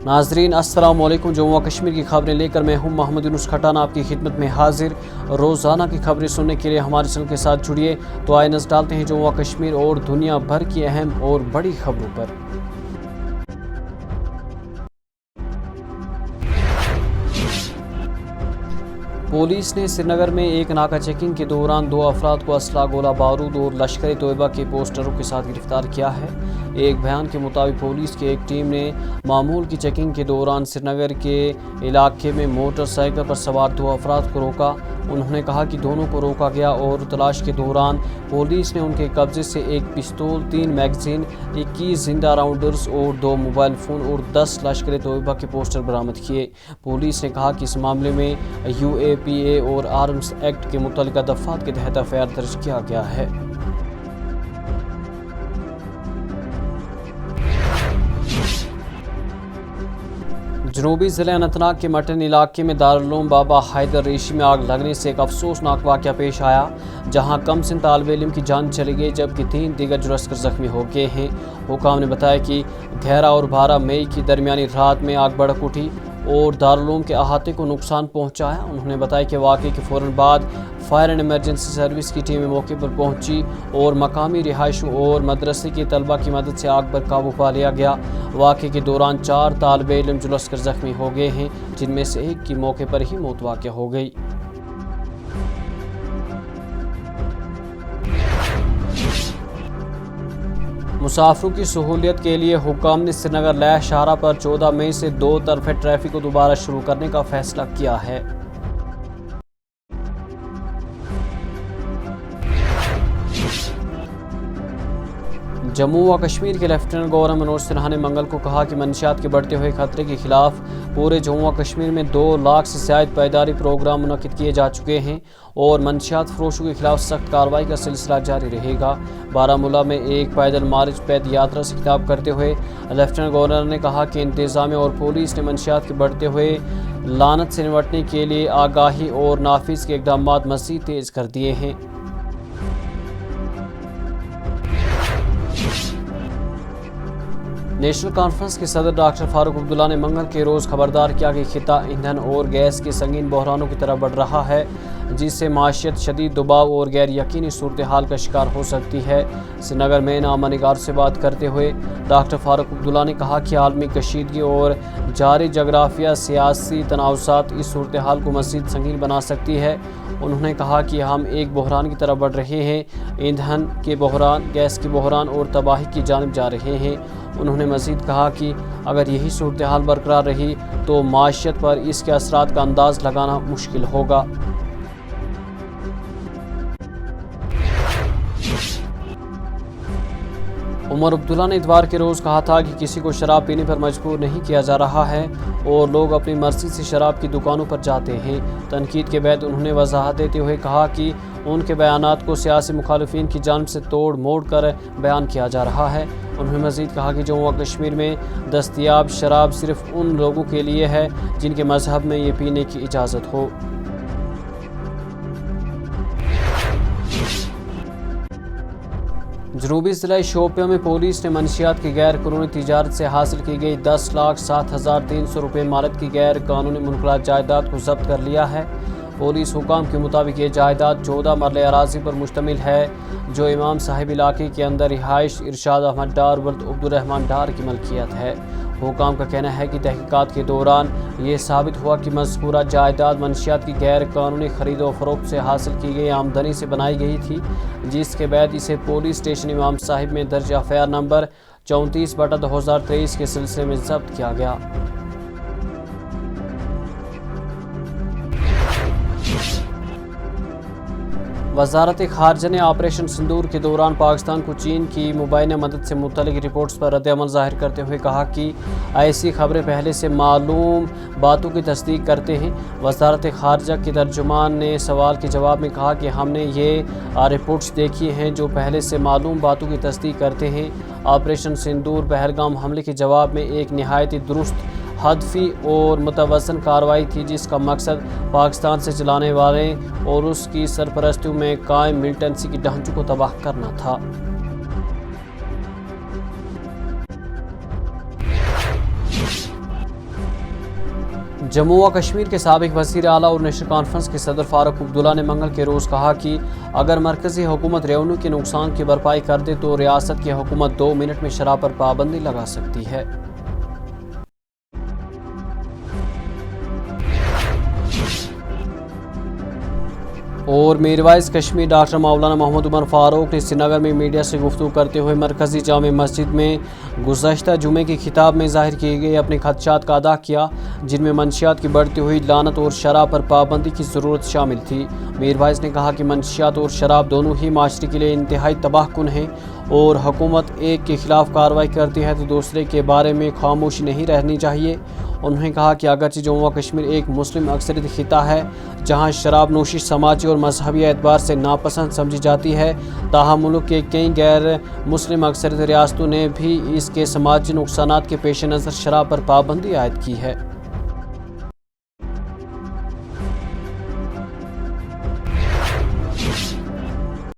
नाजरीन अस्सलाम वालेकुम। जम्मू व कश्मीर की खबरें लेकर मैं हूं मोहम्मद यूनुस खटाना आपकी खिदमत में हाजिर। रोज़ाना की खबरें सुनने के लिए हमारे चैनल के साथ जुड़िए। तो आइए नज़र डालते हैं जम्मू व कश्मीर और दुनिया भर की अहम और बड़ी खबरों पर। पुलिस ने श्रीनगर में एक नाका चेकिंग के दौरान 2 अफराद को असला, गोला बारूद और लश्कर तोयबा के पोस्टरों के साथ गिरफ्तार किया है। एक बयान के मुताबिक पुलिस की एक टीम ने मामूल की चेकिंग के दौरान श्रीनगर के इलाके में मोटरसाइकिल पर सवार 2 अफराद को रोका। उन्होंने कहा कि दोनों को रोका गया और तलाश के दौरान पुलिस ने उनके कब्जे से एक पिस्तौल, 3 मैगजीन, 21 जिंदा राउंडर्स और 2 मोबाइल फ़ोन और 10 लश्कर तोयबा के पोस्टर बरामद किए। पुलिस ने कहा कि इस मामले में UAPA और आर्म्स एक्ट के मुतल्लिका दफ़ात के तहत FIR दर्ज किया गया है। जनूबी ज़िले अनंतनाग के मटन इलाके में दारुल बाबा हैदर रेशी में आग लगने से एक अफसोसनाक वाक़या पेश आया, जहां कम सिन तालिब इल्म की जान चली गई जबकि 3 दीगर झुलसकर जख्मी हो गए हैं। हुकाम ने बताया कि 11 और 12 मई की दरमियानी रात में आग भड़क उठी और दारुल के अहाते को नुकसान पहुंचाया। उन्होंने बताया कि वाक़े के फ़ौरन बाद फायर एंड इमरजेंसी सर्विस की टीमें मौके पर पहुंची और मकामी रिहायशों और मदरसे के तलबा की मदद से आग पर काबू पा लिया गया। वाक़े के दौरान 4 तालिब इल्म झुलसकर जख्मी हो गए हैं, जिनमें से एक की मौके पर ही मौत वाक़या हो गई। मुसाफिरों की सहूलियत के लिए हुकाम ने श्रीनगर लेह शाहरा पर 14 मई से 2 तरफ़ा ट्रैफिक को दोबारा शुरू करने का फैसला किया है। जम्मू व कश्मीर के लेफ्टिनेंट गवर्नर मनोज सिन्हा ने मंगल को कहा कि मंशियात के बढ़ते हुए खतरे के खिलाफ पूरे जम्मू व कश्मीर में 2 लाख से ज़ायद पायदारी प्रोग्राम मुनक़िद किए जा चुके हैं और मंशियात फरोशों के खिलाफ सख्त कार्रवाई का सिलसिला जारी रहेगा। बारामूला में एक पैदल मार्च पैद यात्रा से खिताब करते हुए लेफ्टिनेंट गवर्नर ने कहा कि इंतज़ामिया और पुलिस ने मंशियात के बढ़ते हुए लानत से निपटने के लिए आगाही और नाफिज के इक़दाम मज़ीद तेज़ कर दिए हैं। नेशनल कॉन्फ्रेंस के सदर डॉक्टर फारूक अब्दुल्ला ने मंगल के रोज़ खबरदार किया कि खिता ईंधन और गैस के संगीन बहरानों की तरफ बढ़ रहा है, जिससे माशियत शदीद दबाव और गैर यकीनी सूरत हाल का शिकार हो सकती है। श्रीनगर में नामानिगार से बात करते हुए डॉक्टर फारूक अब्दुल्ला ने कहा कि आलमी कशीदगी और जारी जगराफिया सियासी तनावुसात इस सूरत हाल को मज़ीद संगीन बना सकती है। उन्होंने कहा कि हम एक बहरान की तरफ बढ़ रहे हैं, ईंधन के बहरान, गैस के बहरान और तबाही की जानिब जा रहे हैं। उन्होंने मज़ीद कहा कि अगर यही सूरत हाल बरकरार रही तो माशियत पर इसके असरात का अंदाज़ लगाना मुश्किल होगा। उमर अब्दुल्ला ने इतवार के रोज़ कहा था कि किसी को शराब पीने पर मजबूर नहीं किया जा रहा है और लोग अपनी मर्जी से शराब की दुकानों पर जाते हैं। तनकीद के बाद उन्होंने वजाहत देते हुए कहा कि उनके बयानात को सियासी मुखालिफिन की जानिब से तोड़ मोड़ कर बयान किया जा रहा है। उन्होंने मज़ीद कहा कि जम्मू व कश्मीर में दस्तयाब शराब सिर्फ उन लोगों के लिए है जिनके मजहब में ये पीने की इजाज़त हो। जनूबी ज़िला शोपियां में पुलिस ने मंशियात की गैर कानूनी तिजारत से हासिल की गई 10,07,300 रुपये मालियत की गैर कानूनी मुनक़लत जायदाद को जब्त कर लिया है। पुलिस हुकाम के मुताबिक ये जायदाद 14 मरले अराज़ी पर मुश्तमिल है, जो इमाम साहिब इलाके के अंदर रिहाइश इरशाद अहमद डार वल्द अब्दुर्रहमान डार की मलकियत है। हुकाम का कहना है कि तहकीकात के दौरान ये साबित हुआ कि मज़कूरा जायदाद मंशियात की गैर कानूनी ख़रीदो फरोख्त से हासिल की गई आमदनी से बनाई गई थी, जिसके बाद इसे पुलिस स्टेशन इमाम साहिब में दर्ज FIR नंबर 34/2023 के सिलसिले में जब्त किया गया। वज़ारत ख़ारजा ने ऑपरेशन सिंदूर के दौरान पाकिस्तान को चीन की मुबैना मदद से मुतल्लिक़ रिपोर्ट्स पर रद्द-ए-अमल ज़ाहिर करते हुए कहा कि ऐसी खबरें पहले से मालूम बातों की तस्दीक करते हैं। वज़ारत ख़ारजा के तर्जुमान ने सवाल के जवाब में कहा कि हमने ये रिपोर्ट्स देखी हैं जो पहले से मालूम बातों की तस्दीक करते हैं। ऑपरेशन सिंदूर पहलगाम हमले के जवाब में एक नहायत दुरुस्त, हदफी और मुतवज़्ज़न कार्रवाई थी, जिसका मकसद पाकिस्तान से चलाने वाले और उसकी सरपरस्ती में कायम मिलिटेंसी की ढांचों को तबाह करना था। جموں و کشمیر کے سابق وزیر اعلیٰ اور نیشنل کانفرنس کے صدر فاروق عبداللہ نے منگل کے روز کہا کہ اگر مرکزی حکومت ریونیو کے نقصان کی بھرپائی کر دے تو ریاست کی حکومت 2 منٹ میں شراب پر پابندی لگا سکتی ہے۔ اور میروائز کشمیر ڈاکٹر مولانا محمد عمر فاروق نے سری نگر میں میڈیا سے گفتگو کرتے ہوئے مرکزی جامع مسجد میں گزشتہ جمعے کی خطاب میں ظاہر کیے گئے اپنے خدشات کا اعادہ کیا، جن میں منشیات کی بڑھتی ہوئی لعنت اور شراب پر پابندی کی ضرورت شامل تھی۔ میروائز نے کہا کہ منشیات اور شراب دونوں ہی معاشرے کے لیے انتہائی تباہ کن ہیں اور حکومت ایک کے خلاف کارروائی کرتی ہے تو دوسرے کے بارے میں خاموش نہیں رہنی چاہیے۔ انہوں نے کہا کہ اگرچہ جموں و کشمیر ایک مسلم اکثریت خطہ ہے جہاں شراب نوشی سماجی اور مذہبی اعتبار سے ناپسند سمجھی جاتی ہے، تاہم ملک کے کئی غیر مسلم اکثریت ریاستوں نے بھی اس کے سماجی نقصانات کے پیش نظر شراب پر پابندی عائد کی ہے۔